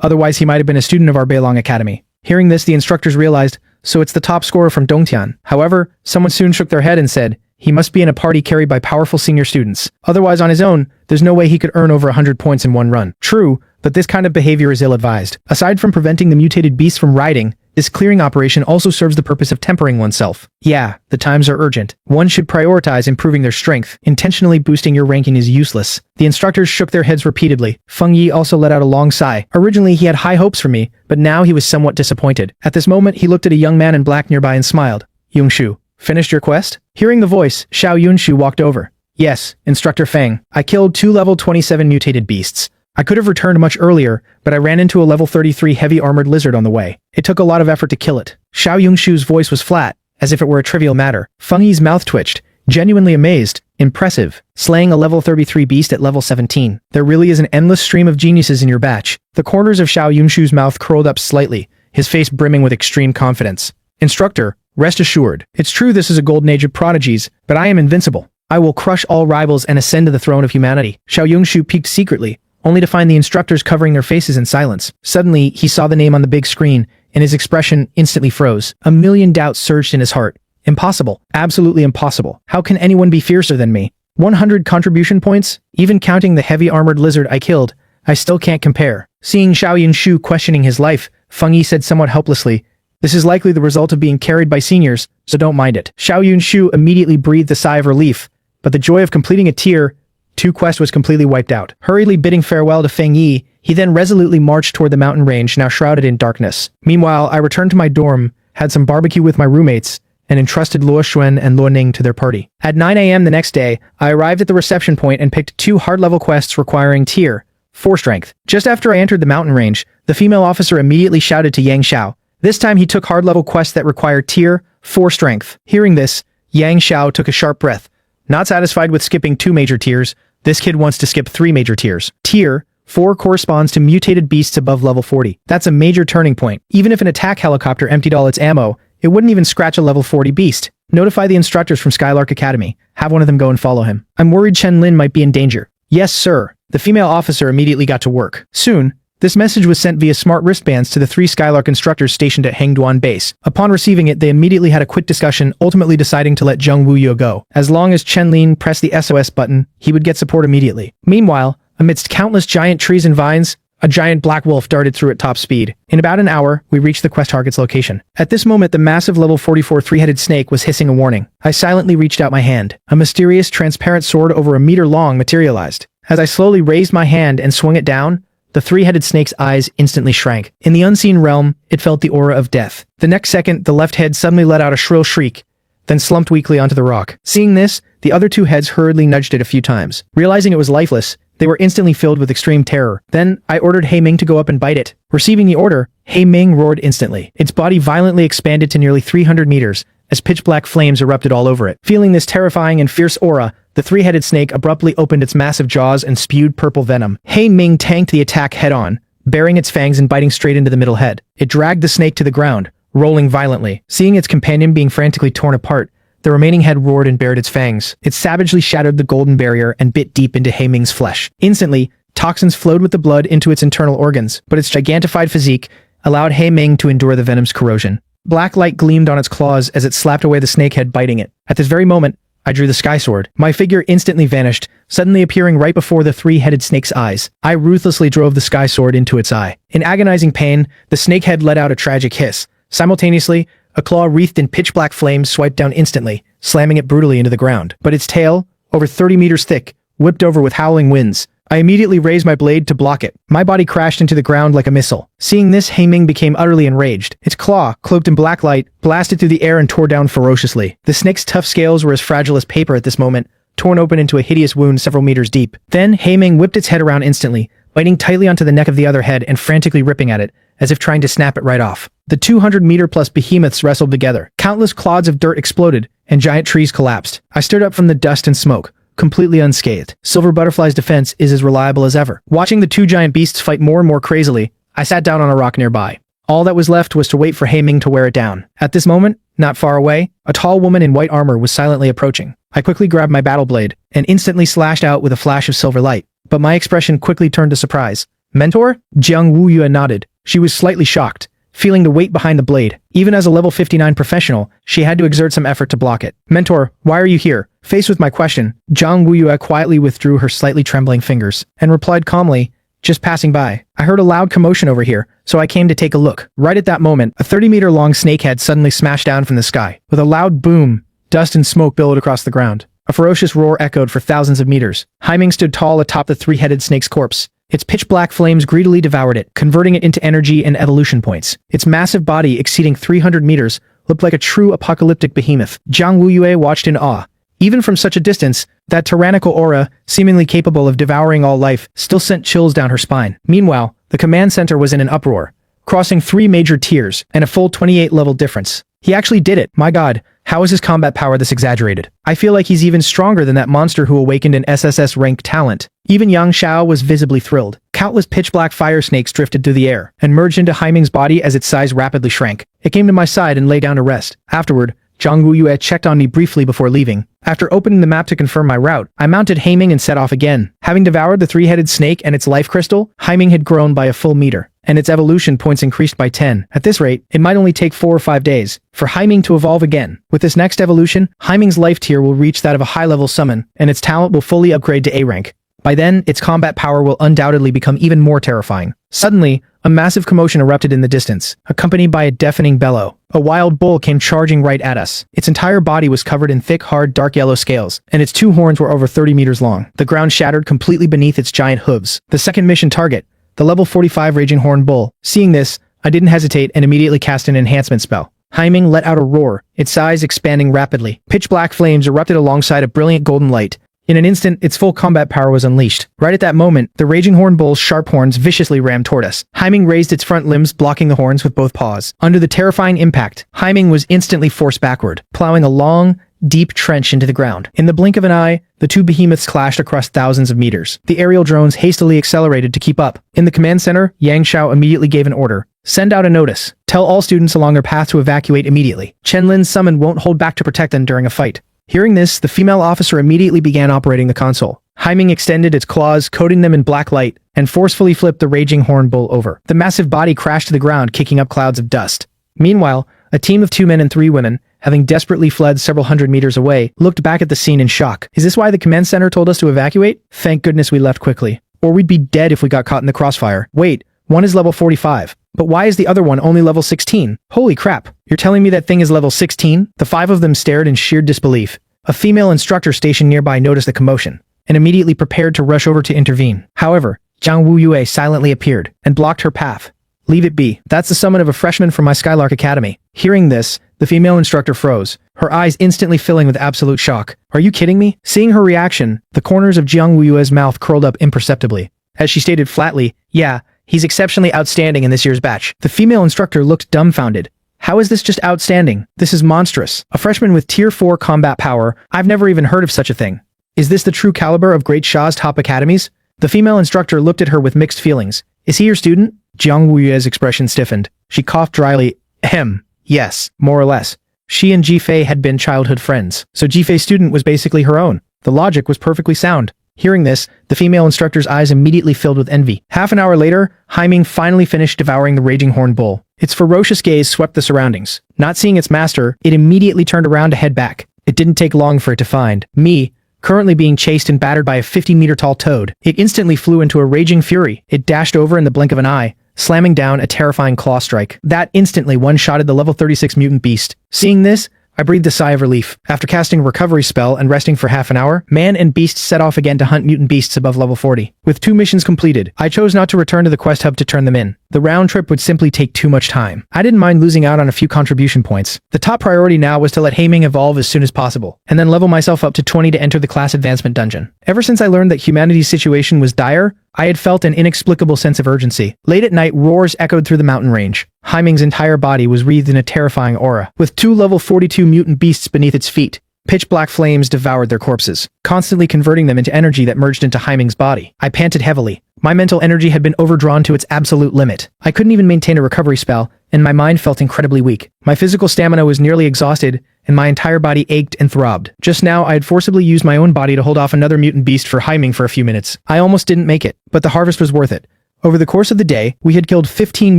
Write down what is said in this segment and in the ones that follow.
Otherwise, he might have been a student of our Beilong Academy. Hearing this, the instructors realized, so it's the top scorer from Dongtian. However, someone soon shook their head and said, he must be in a party carried by powerful senior students. Otherwise, on his own, there's no way he could earn over 100 points in one run. True, but this kind of behavior is ill-advised. Aside from preventing the mutated beasts from riding, this clearing operation also serves the purpose of tempering oneself. Yeah, the times are urgent. One should prioritize improving their strength. Intentionally boosting your ranking is useless. The instructors shook their heads repeatedly. Feng Yi also let out a long sigh. Originally, he had high hopes for me, but now he was somewhat disappointed. At this moment, he looked at a young man in black nearby and smiled. Yongshu, finished your quest? Hearing the voice, Xiao Yunshu walked over. Yes, Instructor Feng. I killed 2 level 27 mutated beasts. I could have returned much earlier, but I ran into a level 33 heavy armored lizard on the way. It took a lot of effort to kill it. Xiao Yunshu's voice was flat, as if it were a trivial matter. Feng Yi's mouth twitched, genuinely amazed. Impressive. Slaying a level 33 beast at level 17. There really is an endless stream of geniuses in your batch. The corners of Xiao Yunshu's mouth curled up slightly, his face brimming with extreme confidence. Instructor, rest assured. It's true this is a golden age of prodigies, but I am invincible. I will crush all rivals and ascend to the throne of humanity. Xiao Yunshu peeked secretly, only to find the instructors covering their faces in silence. Suddenly, he saw the name on the big screen, and his expression instantly froze. A million doubts surged in his heart. Impossible. Absolutely impossible. How can anyone be fiercer than me? 100 contribution points? Even counting the heavy armored lizard I killed, I still can't compare. Seeing Xiao Yunshu questioning his life, Feng Yi said somewhat helplessly, this is likely the result of being carried by seniors, so don't mind it. Xiao Yunshu immediately breathed a sigh of relief, but the joy of completing a tier 2 quest was completely wiped out. Hurriedly bidding farewell to Feng Yi, he then resolutely marched toward the mountain range now shrouded in darkness. Meanwhile, I returned to my dorm, had some barbecue with my roommates, and entrusted Luo Xuan and Luo Ning to their party. At 9 a.m. the next day, I arrived at the reception point and picked 2 hard-level quests requiring tier 4 strength. Just after I entered the mountain range, the female officer immediately shouted to Yang Xiao. This time he took hard-level quests that required tier 4 strength. Hearing this, Yang Xiao took a sharp breath. Not satisfied with skipping 2 major tiers, this kid wants to skip 3 major tiers. Tier 4 corresponds to mutated beasts above level 40. That's a major turning point. Even if an attack helicopter emptied all its ammo, it wouldn't even scratch a level 40 beast. Notify the instructors from Skylark Academy. Have one of them go and follow him. I'm worried Chen Lin might be in danger. Yes, sir. The female officer immediately got to work. Soon, this message was sent via smart wristbands to the 3 Skylark instructors stationed at Hengduan Base. Upon receiving it, they immediately had a quick discussion, ultimately deciding to let Zheng Wuyo go. As long as Chen Lin pressed the SOS button, he would get support immediately. Meanwhile, amidst countless giant trees and vines, a giant black wolf darted through at top speed. In about an hour, we reached the quest target's location. At this moment, the massive level 44 three-headed snake was hissing a warning. I silently reached out my hand. A mysterious, transparent sword over a meter long materialized. As I slowly raised my hand and swung it down, the 3-headed snake's eyes instantly shrank. In the unseen realm, it felt the aura of death. The next second, the left head suddenly let out a shrill shriek, then slumped weakly onto the rock. Seeing this, the other 2 heads hurriedly nudged it a few times. Realizing it was lifeless, they were instantly filled with extreme terror. Then, I ordered He Ming to go up and bite it. Receiving the order, He Ming roared instantly. Its body violently expanded to nearly 300 meters, as pitch-black flames erupted all over it. Feeling this terrifying and fierce aura, the 3-headed snake abruptly opened its massive jaws and spewed purple venom. He Ming tanked the attack head-on, baring its fangs and biting straight into the middle head. It dragged the snake to the ground, rolling violently. Seeing its companion being frantically torn apart, the remaining head roared and bared its fangs. It savagely shattered the golden barrier and bit deep into He Ming's flesh. Instantly, toxins flowed with the blood into its internal organs, but its gigantified physique allowed He Ming to endure the venom's corrosion. Black light gleamed on its claws as it slapped away the snakehead biting it. At this very moment, I drew the sky sword. My figure instantly vanished, suddenly appearing right before the 3-headed snake's eyes. I ruthlessly drove the sky sword into its eye. In agonizing pain, the snakehead let out a tragic hiss. Simultaneously, a claw wreathed in pitch-black flames swiped down instantly, slamming it brutally into the ground. But its tail, over 30 meters thick, whipped over with howling winds. I immediately raised my blade to block it. My body crashed into the ground like a missile. Seeing this, He Ming became utterly enraged. Its claw, cloaked in black light, blasted through the air and tore down ferociously. The snake's tough scales were as fragile as paper at this moment, torn open into a hideous wound several meters deep. Then, He Ming whipped its head around instantly, biting tightly onto the neck of the other head and frantically ripping at it, as if trying to snap it right off. The 200-meter-plus behemoths wrestled together. Countless clods of dirt exploded, and giant trees collapsed. I stirred up from the dust and smoke, completely unscathed. Silver Butterfly's defense is as reliable as ever. Watching the 2 giant beasts fight more and more crazily, I sat down on a rock nearby. All that was left was to wait for He Ming to wear it down. At this moment, not far away, a tall woman in white armor was silently approaching. I quickly grabbed my battle blade, and instantly slashed out with a flash of silver light. But my expression quickly turned to surprise. Mentor? Jiang Wuyue nodded. She was slightly shocked, feeling the weight behind the blade. Even as a level 59 professional, she had to exert some effort to block it. Mentor, why are you here? Faced with my question, Jiang Wuyue quietly withdrew her slightly trembling fingers and replied calmly, just passing by. I heard a loud commotion over here, so I came to take a look. Right at that moment, a 30-meter-long snakehead suddenly smashed down from the sky. With a loud boom, dust and smoke billowed across the ground. A ferocious roar echoed for thousands of meters. Haiming stood tall atop the three-headed snake's corpse. Its pitch-black flames greedily devoured it, converting it into energy and evolution points. Its massive body, exceeding 300 meters, looked like a true apocalyptic behemoth. Jiang Wuyue watched in awe. Even from such a distance, that tyrannical aura, seemingly capable of devouring all life, still sent chills down her spine. Meanwhile, the command center was in an uproar, crossing 3 major tiers and a full 28-level difference. He actually did it. My god, how is his combat power this exaggerated? I feel like he's even stronger than that monster who awakened an SSS rank talent. Even Yang Xiao was visibly thrilled. Countless pitch-black fire snakes drifted through the air and merged into Haiming's body as its size rapidly shrank. It came to my side and lay down to rest. Afterward, Jiang Wuyue checked on me briefly before leaving. After opening the map to confirm my route, I mounted Haiming and set off again. Having devoured the 3-headed snake and its life crystal, Haiming had grown by a full meter, and its evolution points increased by 10. At this rate, it might only take 4 or 5 days for Haiming to evolve again. With this next evolution, Haiming's life tier will reach that of a high-level summon, and its talent will fully upgrade to A rank. By then, its combat power will undoubtedly become even more terrifying. Suddenly, a massive commotion erupted in the distance, accompanied by a deafening bellow. A wild bull came charging right at us. Its entire body was covered in thick, hard, dark yellow scales, and its 2 horns were over 30 meters long. The ground shattered completely beneath its giant hooves. The second mission target, the level 45 Raging Horn Bull. Seeing this, I didn't hesitate and immediately cast an enhancement spell. Haiming let out a roar, its size expanding rapidly. Pitch-black flames erupted alongside a brilliant golden light. In an instant, its full combat power was unleashed. Right at that moment, the Raging Horn Bull's sharp horns viciously rammed toward us. Haiming raised its front limbs, blocking the horns with both paws. Under the terrifying impact, Haiming was instantly forced backward, plowing a long, deep trench into the ground. In the blink of an eye, the 2 behemoths clashed across thousands of meters. The aerial drones hastily accelerated to keep up. In the command center, Yang Xiao immediately gave an order. Send out a notice. Tell all students along their path to evacuate immediately. Chenlin's summon won't hold back to protect them during a fight. Hearing this, the female officer immediately began operating the console. Haiming extended its claws, coating them in black light, and forcefully flipped the Raging Horn Bull over. The massive body crashed to the ground, kicking up clouds of dust. Meanwhile, a team of 2 men and 3 women, having desperately fled several hundred meters away, looked back at the scene in shock. Is this why the command center told us to evacuate? Thank goodness we left quickly. Or we'd be dead if we got caught in the crossfire. Wait, one is level 45. But why is the other one only level 16? Holy crap, you're telling me that thing is level 16? The 5 of them stared in sheer disbelief. A female instructor stationed nearby noticed the commotion, and immediately prepared to rush over to intervene. However, Jiang Wuyue silently appeared, and blocked her path. Leave it be. That's the summon of a freshman from my Skylark Academy. Hearing this, the female instructor froze, her eyes instantly filling with absolute shock. Are you kidding me? Seeing her reaction, the corners of Jiang Wuyue's mouth curled up imperceptibly. As she stated flatly, yeah, he's exceptionally outstanding in this year's batch. The female instructor looked dumbfounded. How is this just outstanding? This is monstrous. A freshman with tier 4 combat power, I've never even heard of such a thing. Is this the true caliber of Great Shah's top academies? The female instructor looked at her with mixed feelings. Is he your student? Jiang Wuyue's expression stiffened. She coughed dryly. Ahem. Yes, more or less. She and Jifei had been childhood friends, so Jifei's student was basically her own. The logic was perfectly sound. Hearing this, the female instructor's eyes immediately filled with envy. Half an hour later, Haiming finally finished devouring the Raging Horn Bull. Its ferocious gaze swept the surroundings. Not seeing its master, it immediately turned around to head back. It didn't take long for it to find me, currently being chased and battered by a 50-meter-tall toad. It instantly flew into a raging fury. It dashed over in the blink of an eye, slamming down a terrifying claw strike. That instantly one-shotted the level 36 mutant beast. Seeing this, I breathed a sigh of relief. After casting a recovery spell and resting for half an hour, man and beast set off again to hunt mutant beasts above level 40. With 2 missions completed, I chose not to return to the quest hub to turn them in. The round trip would simply take too much time. I didn't mind losing out on a few contribution points. The top priority now was to let Haiming evolve as soon as possible, and then level myself up to 20 to enter the class advancement dungeon. Ever since I learned that humanity's situation was dire, I had felt an inexplicable sense of urgency. Late at night, roars echoed through the mountain range. Haiming's entire body was wreathed in a terrifying aura, with 2 level 42 mutant beasts beneath its feet. Pitch-black flames devoured their corpses, constantly converting them into energy that merged into Haiming's body. I panted heavily. My mental energy had been overdrawn to its absolute limit. I couldn't even maintain a recovery spell, and my mind felt incredibly weak. My physical stamina was nearly exhausted, and my entire body ached and throbbed. Just now, I had forcibly used my own body to hold off another mutant beast for Haiming for a few minutes. I almost didn't make it, but the harvest was worth it. Over the course of the day, we had killed 15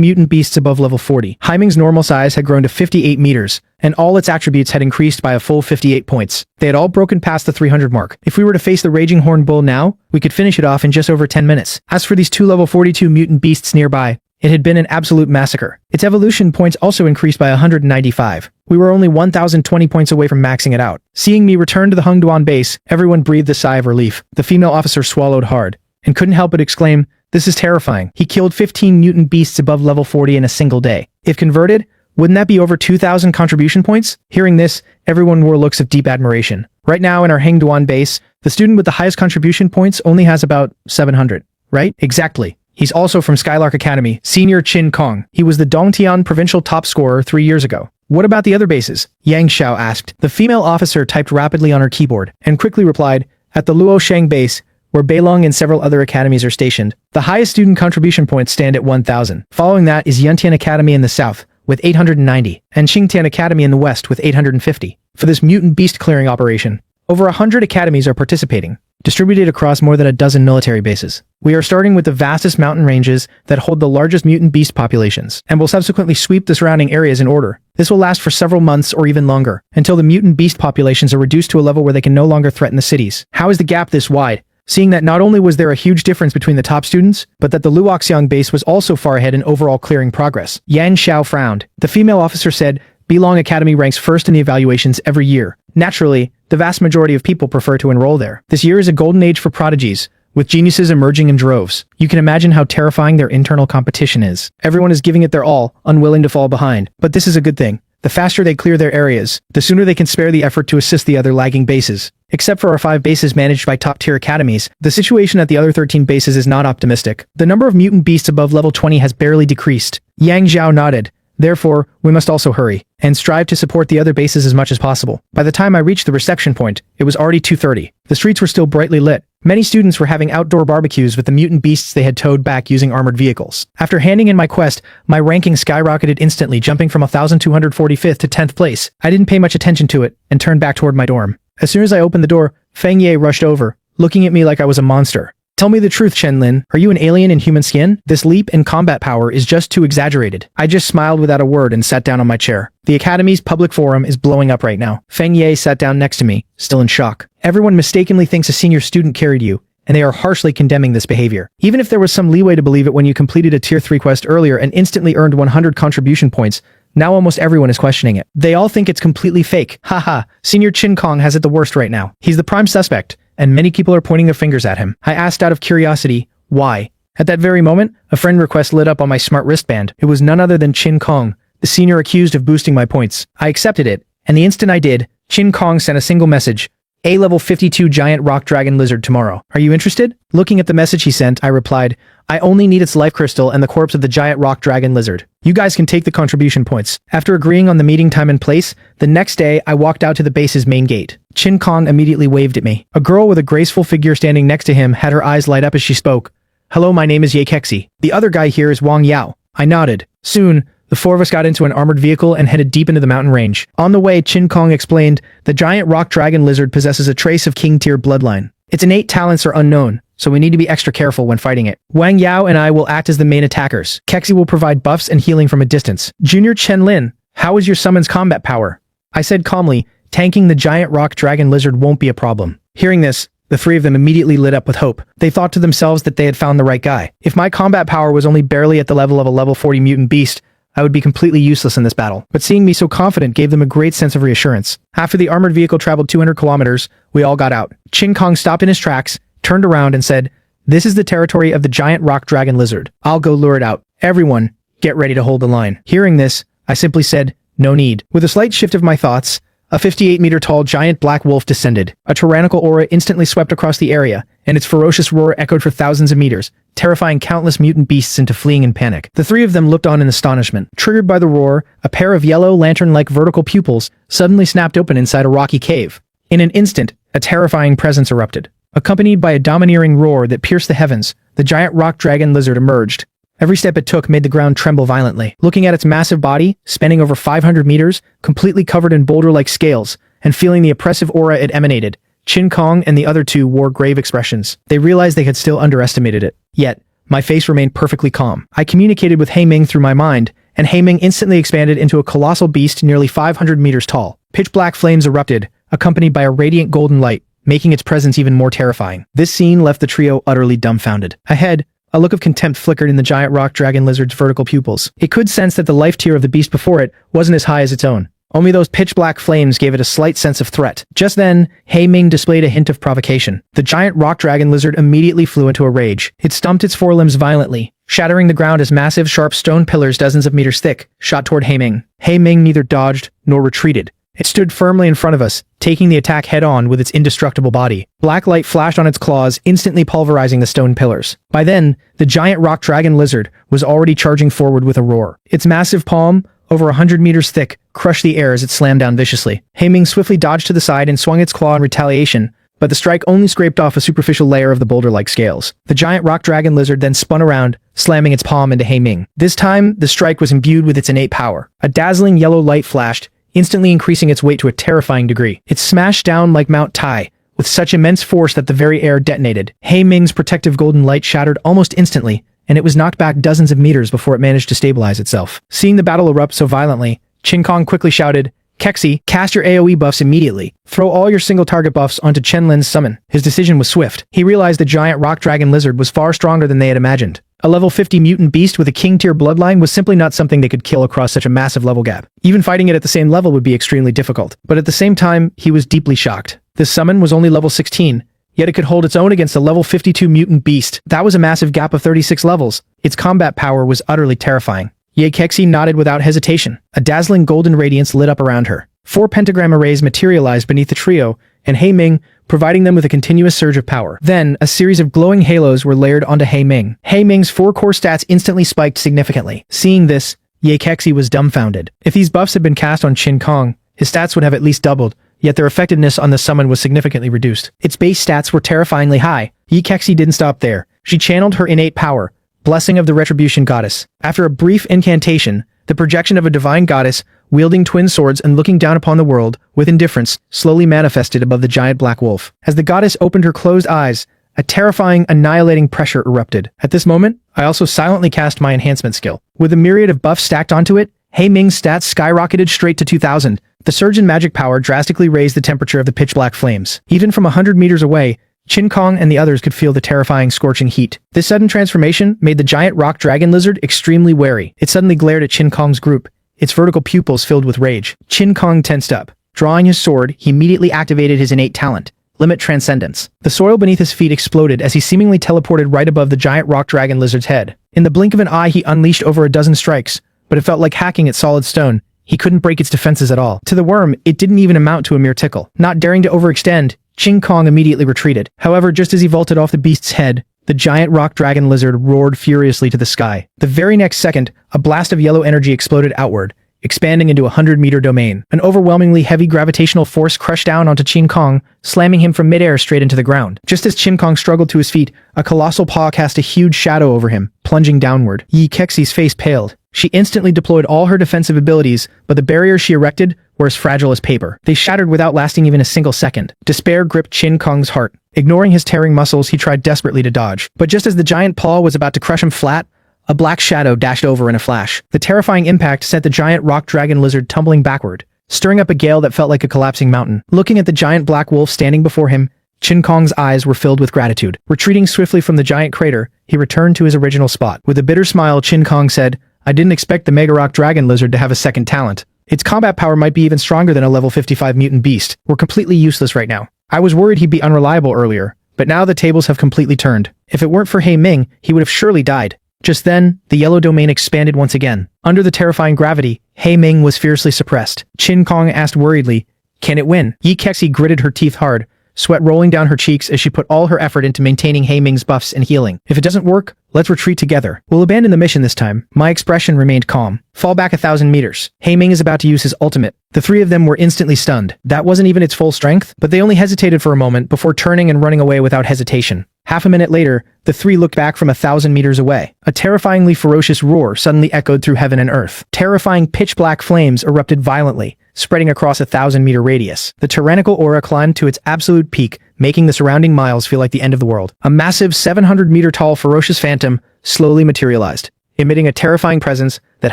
mutant beasts above level 40. Haiming's normal size had grown to 58 meters, and all its attributes had increased by a full 58 points. They had all broken past the 300 mark. If we were to face the Raging Horn Bull now, we could finish it off in just over 10 minutes. As for these two level 42 mutant beasts nearby, it had been an absolute massacre. Its evolution points also increased by 195. We were only 1,020 points away from maxing it out. Seeing me return to the Hungduan base, everyone breathed a sigh of relief. The female officer swallowed hard, and couldn't help but exclaim, "This is terrifying." He killed 15 mutant beasts above level 40 in a single day. If converted, wouldn't that be over 2,000 contribution points? Hearing this, everyone wore looks of deep admiration. Right now in our Hangduan base, the student with the highest contribution points only has about 700. Right? Exactly. He's also from Skylark Academy, Senior Qin Kong. He was the Dongtian provincial top scorer 3 years ago. What about the other bases? Yang Xiao asked. The female officer typed rapidly on her keyboard, and quickly replied, "At the Luosheng base, where Beilong and several other academies are stationed, the highest student contribution points stand at 1,000. Following that is Yuntian Academy in the south, with 890, and Qingtian Academy in the west with 850. For this mutant beast clearing operation, over 100 academies are participating, distributed across more than a dozen military bases. We are starting with the vastest mountain ranges that hold the largest mutant beast populations, and will subsequently sweep the surrounding areas in order. This will last for several months or even longer, until the mutant beast populations are reduced to a level where they can no longer threaten the cities." How is the gap this wide? Seeing that not only was there a huge difference between the top students, but that the Luoxiang base was also far ahead in overall clearing progress. Yan Xiao frowned. The female officer said, "Beilong Academy ranks first in the evaluations every year. Naturally, the vast majority of people prefer to enroll there. This year is a golden age for prodigies, with geniuses emerging in droves. You can imagine how terrifying their internal competition is. Everyone is giving it their all, unwilling to fall behind. But this is a good thing. The faster they clear their areas, the sooner they can spare the effort to assist the other lagging bases. Except for our 5 bases managed by top-tier academies, the situation at the other 13 bases is not optimistic. The number of mutant beasts above level 20 has barely decreased." Yang Zhao nodded. "Therefore, we must also hurry, and strive to support the other bases as much as possible." By the time I reached the reception point, it was already 2:30. The streets were still brightly lit. Many students were having outdoor barbecues with the mutant beasts they had towed back using armored vehicles. After handing in my quest, my ranking skyrocketed instantly, jumping from 1,245th to 10th place. I didn't pay much attention to it, and turned back toward my dorm. As soon as I opened the door, Feng Ye rushed over, looking at me like I was a monster. "Tell me the truth, Chen Lin. Are you an alien in human skin? This leap in combat power is just too exaggerated." I just smiled without a word and sat down on my chair. "The Academy's public forum is blowing up right now." Feng Ye sat down next to me, still in shock. "Everyone mistakenly thinks a senior student carried you, and they are harshly condemning this behavior. Even if there was some leeway to believe it when you completed a tier 3 quest earlier and instantly earned 100 contribution points, now almost everyone is questioning it. They all think it's completely fake. Haha, Senior Qin Kong has it the worst right now. He's the prime suspect, and many people are pointing their fingers at him." I asked out of curiosity, "Why?" At that very moment, a friend request lit up on my smart wristband. It was none other than Qin Kong, the senior accused of boosting my points. I accepted it, and the instant I did, Qin Kong sent a single message: "A level 52 giant rock dragon lizard tomorrow. Are you interested?" Looking at the message he sent, I replied, "I only need its life crystal and the corpse of the giant rock dragon lizard. You guys can take the contribution points." After agreeing on the meeting time and place, the next day I walked out to the base's main gate. Qin Kong immediately waved at me. A girl with a graceful figure standing next to him had her eyes light up as she spoke. "Hello, my name is Ye Kexi. The other guy here is Wang Yao." I nodded. Soon, the 4 of us got into an armored vehicle and headed deep into the mountain range. On the way, Qin Kong explained, "The giant rock dragon lizard possesses a trace of king tier bloodline. Its innate talents are unknown, so we need to be extra careful when fighting it. Wang Yao and I will act as the main attackers. Kexi will provide buffs and healing from a distance." "Junior Chen Lin, how is your summon's combat power?" I said calmly, "Tanking the giant rock dragon lizard won't be a problem." Hearing this, the 3 of them immediately lit up with hope. They thought to themselves that they had found the right guy. If my combat power was only barely at the level of a level 40 mutant beast, I would be completely useless in this battle. But seeing me so confident gave them a great sense of reassurance. After the armored vehicle traveled 200 kilometers, we all got out. Qin Kong stopped in his tracks, turned around and said, "This is the territory of the giant rock dragon lizard. I'll go lure it out. Everyone, get ready to hold the line." Hearing this, I simply said, "No need." With a slight shift of my thoughts, a 58-meter-tall giant black wolf descended. A tyrannical aura instantly swept across the area, and its ferocious roar echoed for thousands of meters, terrifying countless mutant beasts into fleeing in panic. The 3 of them looked on in astonishment. Triggered by the roar, a pair of yellow, lantern-like vertical pupils suddenly snapped open inside a rocky cave. In an instant, a terrifying presence erupted. Accompanied by a domineering roar that pierced the heavens, the giant rock dragon lizard emerged. Every step it took made the ground tremble violently. Looking at its massive body, spanning over 500 meters, completely covered in boulder-like scales, and feeling the oppressive aura it emanated, Qin Kong and the other 2 wore grave expressions. They realized they had still underestimated it. Yet, My face remained perfectly calm. I communicated with He Ming through my mind, and He Ming instantly expanded into a colossal beast nearly 500 meters tall. Pitch-black flames erupted, accompanied by a radiant golden light, making its presence even more terrifying. This scene left the trio utterly dumbfounded. Ahead, a look of contempt flickered in the giant rock dragon lizard's vertical pupils. It could sense that the life tier of the beast before it wasn't as high as its own. Only those pitch-black flames gave it a slight sense of threat. Just then, He Ming displayed a hint of provocation. The giant rock dragon lizard immediately flew into a rage. It stomped its forelimbs violently, shattering the ground as massive, sharp stone pillars dozens of meters thick shot toward He Ming. He Ming neither dodged nor retreated. It stood firmly in front of us, taking the attack head-on with its indestructible body. Black light flashed on its claws, instantly pulverizing the stone pillars. By then, the giant rock dragon lizard was already charging forward with a roar. Its massive palm, over 100 meters thick, crushed the air as it slammed down viciously. He Ming swiftly dodged to the side and swung its claw in retaliation, but the strike only scraped off a superficial layer of the boulder-like scales. The giant rock dragon lizard then spun around, slamming its palm into He Ming. This time, the strike was imbued with its innate power. A dazzling yellow light flashed, instantly increasing its weight to a terrifying degree. It smashed down like Mount Tai, with such immense force that the very air detonated. He Ming's protective golden light shattered almost instantly, and it was knocked back dozens of meters before it managed to stabilize itself. Seeing the battle erupt so violently, Qin Kong quickly shouted, "Kexi, cast your AoE buffs immediately. Throw all your single target buffs onto Chen Lin's summon." His decision was swift. He realized the giant rock dragon lizard was far stronger than they had imagined. A level 50 mutant beast with a king-tier bloodline was simply not something they could kill across such a massive level gap. Even fighting it at the same level would be extremely difficult. But at the same time, he was deeply shocked. This summon was only level 16, yet it could hold its own against a level 52 mutant beast. That was a massive gap of 36 levels. Its combat power was utterly terrifying. Ye Kexi nodded without hesitation. A dazzling golden radiance lit up around her. 4 pentagram arrays materialized beneath the trio, and He Ming, providing them with a continuous surge of power. Then, a series of glowing halos were layered onto He Ming. He Ming's 4 core stats instantly spiked significantly. Seeing this, Ye Kexi was dumbfounded. If these buffs had been cast on Qin Kong, his stats would have at least doubled, yet their effectiveness on the summon was significantly reduced. Its base stats were terrifyingly high. Ye Kexi didn't stop there. She channeled her innate power, Blessing of the Retribution Goddess. After a brief incantation, the projection of a divine goddess, wielding twin swords and looking down upon the world, with indifference, slowly manifested above the giant black wolf. As the goddess opened her closed eyes, a terrifying, annihilating pressure erupted. At this moment, I also silently cast my enhancement skill. With a myriad of buffs stacked onto it, He Ming's stats skyrocketed straight to 2000. The surge in magic power drastically raised the temperature of the pitch-black flames. Even from 100 meters away, Qin Kong and the others could feel the terrifying scorching heat. This sudden transformation made the giant rock dragon lizard extremely wary. It suddenly glared at Qin Kong's group, its vertical pupils filled with rage. Qin Kong tensed up. Drawing his sword, he immediately activated his innate talent, Limit Transcendence. The soil beneath his feet exploded as he seemingly teleported right above the giant rock dragon lizard's head. In the blink of an eye, he unleashed over a dozen strikes, but it felt like hacking at solid stone. He couldn't break its defenses at all. To the worm, it didn't even amount to a mere tickle. Not daring to overextend, Qin Kong immediately retreated. However, just as he vaulted off the beast's head, the giant rock dragon lizard roared furiously to the sky. The very next second, a blast of yellow energy exploded outward, expanding into a 100-meter domain. An overwhelmingly heavy gravitational force crushed down onto Qin Kong, slamming him from midair straight into the ground. Just as Qin Kong struggled to his feet, a colossal paw cast a huge shadow over him, plunging downward. Ye Kexi's face paled. She instantly deployed all her defensive abilities, but the barriers she erected were as fragile as paper. They shattered without lasting even a single second. Despair gripped Qin Kong's heart. Ignoring his tearing muscles, he tried desperately to dodge. But just as the giant paw was about to crush him flat, a black shadow dashed over in a flash. The terrifying impact sent the giant rock dragon lizard tumbling backward, stirring up a gale that felt like a collapsing mountain. Looking at the giant black wolf standing before him, Qin Kong's eyes were filled with gratitude. Retreating swiftly from the giant crater, he returned to his original spot. With a bitter smile, Qin Kong said, "I didn't expect the Mega Rock Dragon Lizard to have a second talent. Its combat power might be even stronger than a level 55 mutant beast. We're completely useless right now. I was worried he'd be unreliable earlier, but now the tables have completely turned. If it weren't for He Ming, he would have surely died." Just then, the yellow domain expanded once again. Under the terrifying gravity, He Ming was fiercely suppressed. Qin Kong asked worriedly, "Can it win?" Ye Kexi gritted her teeth hard, sweat rolling down her cheeks as she put all her effort into maintaining He Ming's buffs and healing. "If it doesn't work, let's retreat together. We'll abandon the mission this time." My expression remained calm. "Fall back 1,000 meters. He Ming is about to use his ultimate." The three of them were instantly stunned. That wasn't even its full strength, but they only hesitated for a moment before turning and running away without hesitation. Half a minute later, the three looked back from 1,000 meters away. A terrifyingly ferocious roar suddenly echoed through heaven and earth. Terrifying pitch-black flames erupted violently, spreading across a 1,000-meter radius. The tyrannical aura climbed to its absolute peak, making the surrounding miles feel like the end of the world. A massive 700-meter-tall ferocious phantom slowly materialized, emitting a terrifying presence that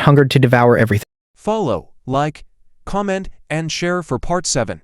hungered to devour everything. Follow, like, comment, and share for part 7.